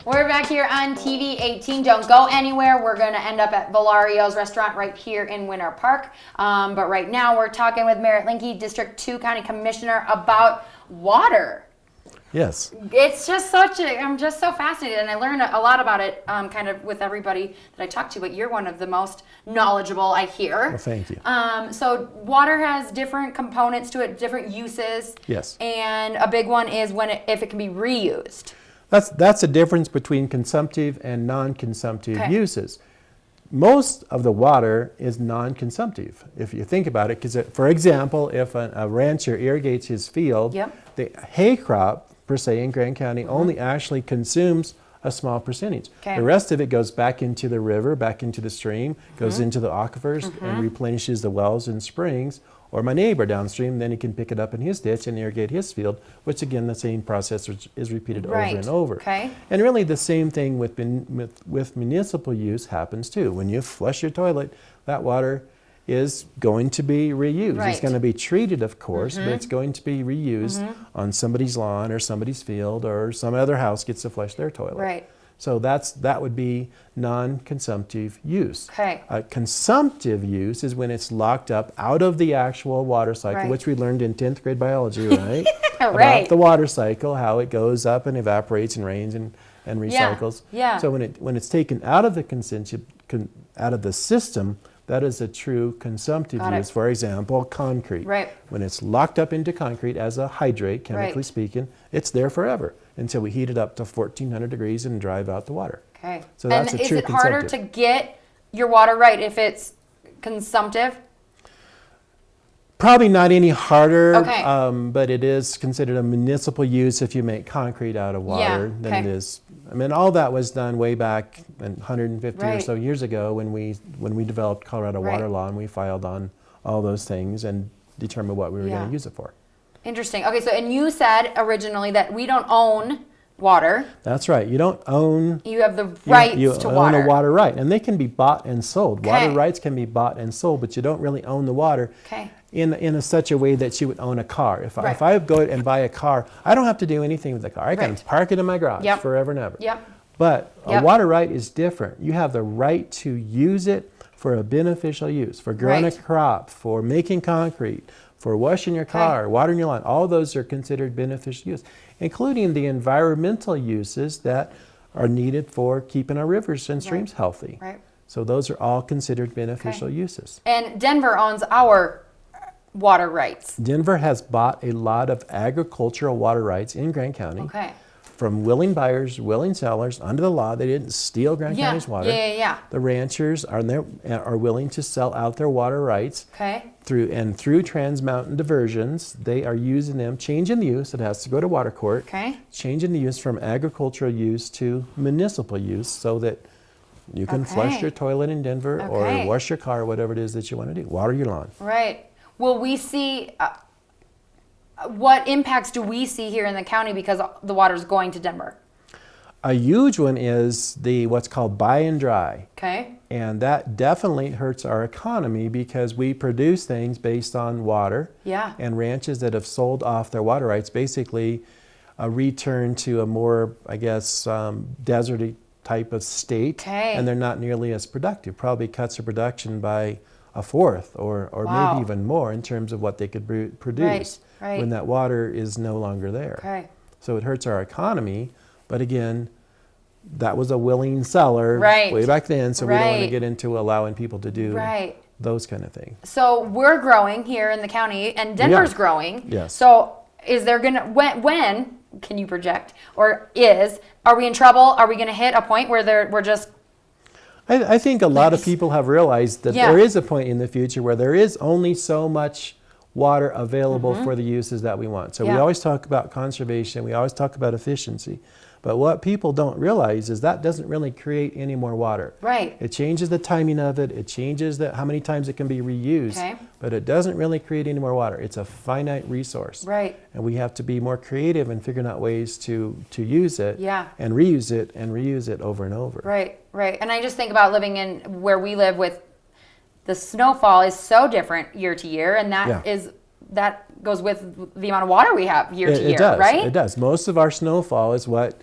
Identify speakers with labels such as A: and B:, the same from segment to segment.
A: We're back here on TV 18. Don't go anywhere. We're going to end up at Valario's restaurant right here in Winter Park. But right now we're talking with Merrit Linke, District 2 County Commissioner, about water.
B: Yes.
A: It's just I'm just so fascinated, and I learn a lot about it kind of with everybody that I talk to, but you're one of the most knowledgeable I hear.
B: Well, thank you.
A: So water has different components to it, different uses.
B: Yes.
A: And a big one is if it can be reused.
B: That's the difference between consumptive and non-consumptive uses. Most of the water is non-consumptive, if you think about it, because, for example, if a rancher irrigates his field, the hay crop, per se, in Grand County only actually consumes a small percentage. The rest of it goes back into the river, back into the stream, goes into the aquifers, and replenishes the wells and springs. Or my neighbor downstream, then he can pick it up in his ditch and irrigate his field, which again, the same process is repeated over and over. And really the same thing with municipal use happens too. When you flush your toilet, that water is going to be reused. It's going to be treated, of course, but it's going to be reused on somebody's lawn or somebody's field, or some other house gets to flush their toilet. So that would be non-consumptive use. Consumptive use is when it's locked up out of the actual water cycle, which we learned in 10th grade biology, right? About the water cycle, how it goes up and evaporates and rains and recycles. So when it's taken out of the system, that is a true consumptive use. For example, concrete. When it's locked up into concrete as a hydrate, chemically speaking, it's there forever until we heat it up to 1400 degrees and drive out the water. So that's a true consumptive. And is it harder to get your water right if it's consumptive? Probably not any harder, but it is considered a municipal use if you make concrete out of water than it is. I mean, all that was done way back 150 or so years ago when we developed Colorado water law, and we filed on all those things and determined what we were going to use it for.
A: Interesting. Okay, so and you said originally that we don't own water.
B: That's right. You don't own.
A: You have the rights to water.
B: You own a water right, and they can be bought and sold. Water rights can be bought and sold, but you don't really own the water in such a way that you would own a car. If I go and buy a car, I don't have to do anything with the car. I can park it in my garage forever and ever. But a water right is different. You have the right to use it for a beneficial use, for growing a crop, for making concrete, for washing your car, watering your lawn. All those are considered beneficial use, including the environmental uses that are needed for keeping our rivers and streams healthy. So those are all considered beneficial uses.
A: And Denver owns our water rights.
B: Denver has bought a lot of agricultural water rights in Grand County. From willing buyers, willing sellers, under the law. They didn't steal Grand County's water. The ranchers are willing to sell out their water rights through Trans Mountain diversions. They are using them, changing the use. It has to go to water court. Changing the use from agricultural use to municipal use, so that you can flush your toilet in Denver or wash your car, whatever it is that you want to do. Water your lawn.
A: Will we see? What impacts do we see here in the county because the water is going to Denver?
B: A huge one is what's called buy and dry. And that definitely hurts our economy because we produce things based on water. And ranches that have sold off their water rights basically return to a more, I guess, deserty type of state. And they're not nearly as productive. Probably cuts their production by a fourth or maybe even more in terms of what they could produce when that water is no longer there. So it hurts our economy, but again, that was a willing seller way back then, so we don't want to get into allowing people to do those kind of things.
A: So we're growing here in the county, and Denver's growing. So is there going to, when can you project, or are we in trouble? Are we going to hit a point where we're just...
B: I think a lot of people have realized that there is a point in the future where there is only so much water available for the uses that we want. So we always talk about conservation, we always talk about efficiency, but what people don't realize is that doesn't really create any more water. It changes the timing of it, it changes how many times it can be reused, but it doesn't really create any more water. It's a finite resource. And we have to be more creative in figuring out ways to use it and reuse it over and over.
A: And I just think about living in where we live with the snowfall is so different year to year, and that goes with the amount of water we have year to year, right?
B: It does. Most of our snowfall is what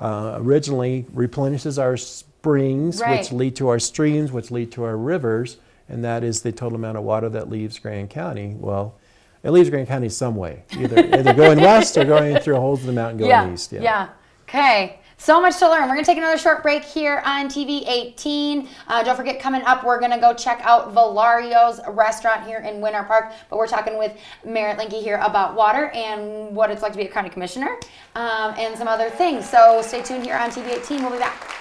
B: originally replenishes our springs,
A: Right.
B: which lead to our streams, which lead to our rivers, and that is the total amount of water that leaves Grand County. Well, it leaves Grand County some way, either going west or going through holes in the mountain going east.
A: Yeah. Okay. So much to learn. We're going to take another short break here on TV 18. Don't forget, coming up, we're going to go check out Valario's restaurant here in Winter Park. But we're talking with Merrit Linke here about water and what it's like to be a county commissioner and some other things. So stay tuned here on TV 18. We'll be back.